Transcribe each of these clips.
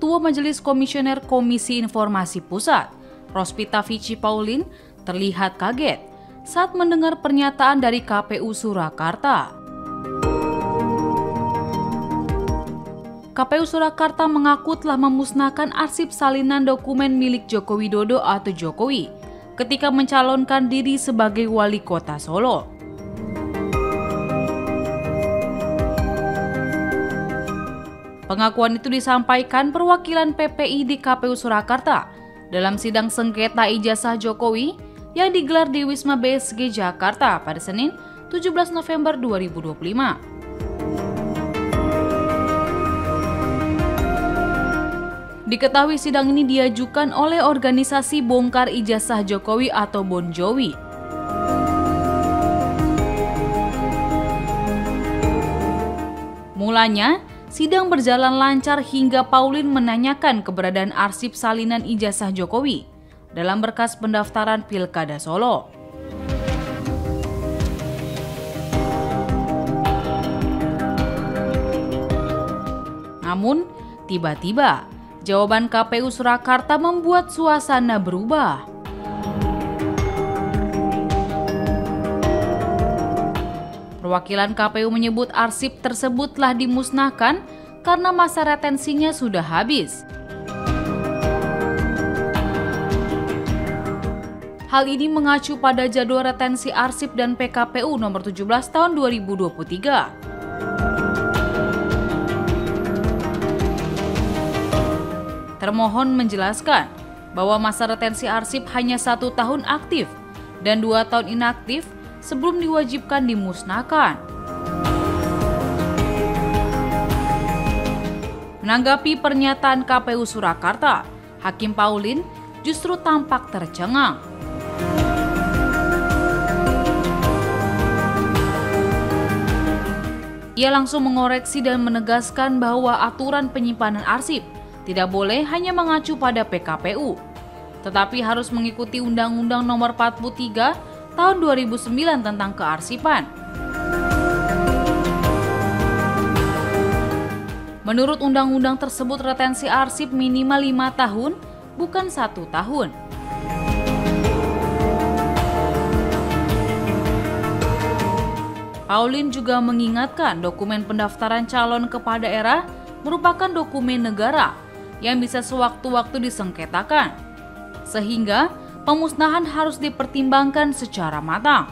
Ketua Majelis Komisioner Komisi Informasi Pusat, Rospita Vici Pauline, terlihat kaget saat mendengar pernyataan dari KPU Surakarta. KPU Surakarta mengaku telah memusnahkan arsip salinan dokumen milik Joko Widodo atau Jokowi ketika mencalonkan diri sebagai wali kota Solo. Pengakuan itu disampaikan perwakilan PPI di KPU Surakarta dalam sidang sengketa ijazah Jokowi yang digelar di Wisma BSG Jakarta pada Senin 17 November 2025. Diketahui sidang ini diajukan oleh organisasi Bongkar Ijazah Jokowi atau Bon Jowi. Mulanya, sidang berjalan lancar hingga Pauline menanyakan keberadaan arsip salinan ijazah Jokowi dalam berkas pendaftaran Pilkada Solo. Namun, tiba-tiba jawaban KPU Surakarta membuat suasana berubah. Perwakilan KPU menyebut arsip tersebut telah dimusnahkan karena masa retensinya sudah habis. Hal ini mengacu pada jadwal retensi arsip dan PKPU nomor 17 tahun 2023. Termohon menjelaskan bahwa masa retensi arsip hanya 1 tahun aktif dan 2 tahun inaktif sebelum diwajibkan dimusnahkan. Menanggapi pernyataan KPU Surakarta, Hakim Pauline justru tampak tercengang. Ia langsung mengoreksi dan menegaskan bahwa aturan penyimpanan arsip tidak boleh hanya mengacu pada PKPU, tetapi harus mengikuti Undang-Undang Nomor 43 Tahun 2009 tentang kearsipan. Menurut undang-undang tersebut, retensi arsip minimal 5 tahun, bukan 1 tahun. Pauline juga mengingatkan dokumen pendaftaran calon kepala daerah merupakan dokumen negara yang bisa sewaktu-waktu disengketakan, sehingga pemusnahan harus dipertimbangkan secara matang.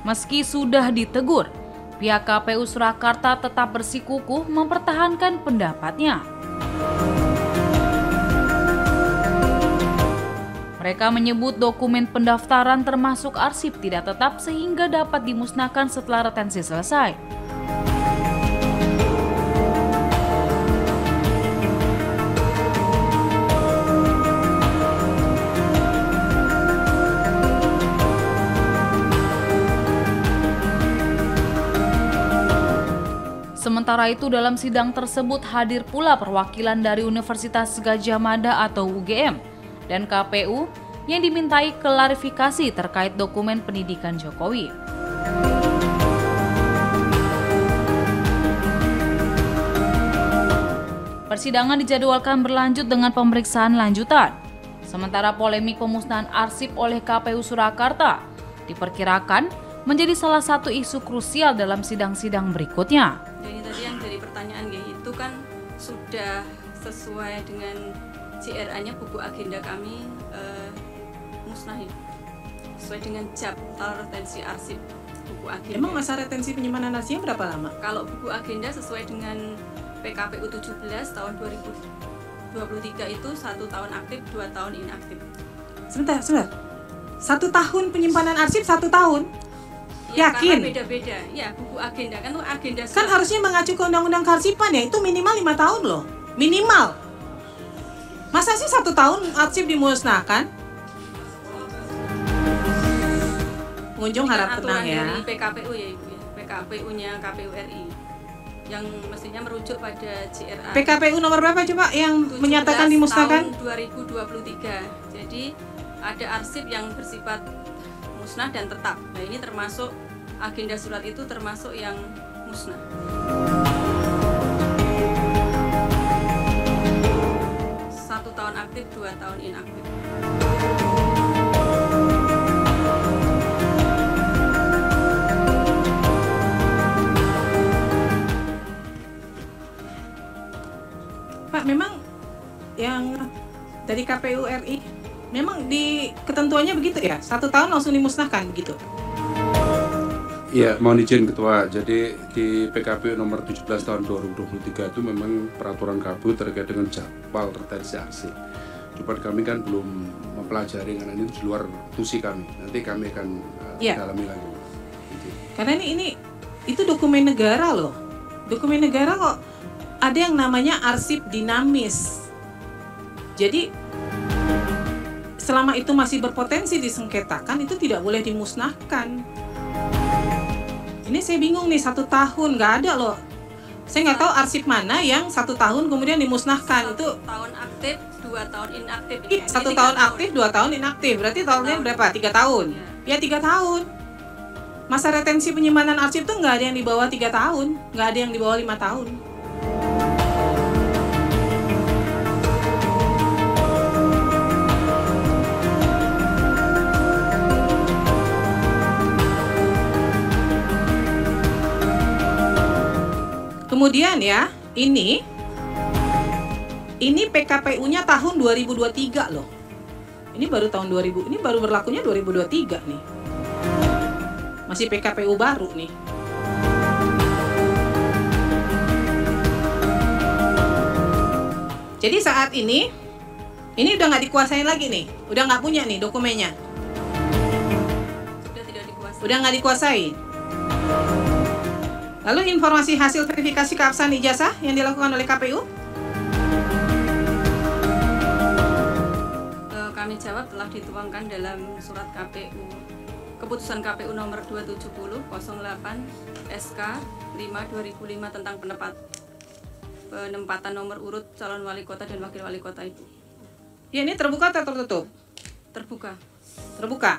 Meski sudah ditegur, pihak KPU Surakarta tetap bersikukuh mempertahankan pendapatnya. Mereka menyebut dokumen pendaftaran termasuk arsip tidak tetap sehingga dapat dimusnahkan setelah retensi selesai. Sementara itu, dalam sidang tersebut hadir pula perwakilan dari Universitas Gadjah Mada atau UGM dan KPU yang dimintai klarifikasi terkait dokumen pendidikan Jokowi. Persidangan dijadwalkan berlanjut dengan pemeriksaan lanjutan. Sementara polemik pemusnahan arsip oleh KPU Surakarta diperkirakan menjadi salah satu isu krusial dalam sidang-sidang berikutnya. Jadi tadi yang dari pertanyaan itu kan sudah sesuai dengan JRA-nya, buku agenda kami musnahin sesuai dengan jadwal retensi arsip buku agenda. Emang masa retensi penyimpanan arsipnya berapa lama? Kalau buku agenda sesuai dengan PKPU 17 tahun 2023 itu 1 tahun aktif, 2 tahun inaktif. Sebentar. 1 tahun penyimpanan arsip 1 tahun? Ya, yakin? Karena beda-beda. Ya, buku agenda kan tuh agenda. Kan harusnya mengacu ke Undang-Undang Kearsipan ya, itu minimal 5 tahun loh. Minimal. Masa sih 1 tahun arsip dimusnahkan? Pengunjung harap tenang ya. Dari PKPU ya Ibu ya, PKPU-nya KPU RI. yang mestinya merujuk pada JRA. PKPU nomor berapa coba yang 17 menyatakan dimusnahkan? tahun 2023. Jadi ada arsip yang bersifat musnah dan tetap. Nah, ini termasuk agenda surat itu termasuk yang musnah. Satu tahun aktif, 2 tahun inaktif. Pak, memang yang dari KPU RI memang di ketentuannya begitu ya? 1 tahun langsung dimusnahkan begitu? Iya, mohon izin Ketua. Jadi di PKPU nomor 17 tahun 2023 itu memang peraturan KPU terkait dengan jadwal retensi arsip. Cuma kami kan belum mempelajari karena ini di luar tusi kami. Nanti kami akan dalami lagi. Karena ini itu dokumen negara loh. Dokumen negara kok ada yang namanya arsip dinamis. Jadi selama itu masih berpotensi disengketakan, itu tidak boleh dimusnahkan. Ini saya bingung nih, 1 tahun nggak ada loh. Saya nggak tahu arsip mana yang 1 tahun kemudian dimusnahkan. 1 Itu tahun aktif, 2 tahun inaktif. 1 tahun aktif, 2 tahun inaktif. Berarti tahunnya berapa? 3 tahun. Ya 3 tahun. Masa retensi penyimpanan arsip tuh nggak ada yang di bawah 3 tahun, nggak ada yang di bawah 5 tahun. Kemudian ya, ini PKPU-nya tahun 2023 loh. Ini baru tahun 2000, ini baru berlakunya 2023 nih. Masih PKPU baru nih. Jadi saat ini udah nggak dikuasain lagi nih, udah nggak punya nih dokumennya. Sudah tidak dikuasai. Udah nggak dikuasai. Lalu informasi hasil verifikasi keabsahan ijazah yang dilakukan oleh KPU? Kami jawab telah dituangkan dalam surat KPU, keputusan KPU nomor 270/08 SK 5/2005 tentang penempatan nomor urut calon wali kota dan wakil wali kota itu. Ya, ini terbuka atau tertutup? Terbuka. Terbuka.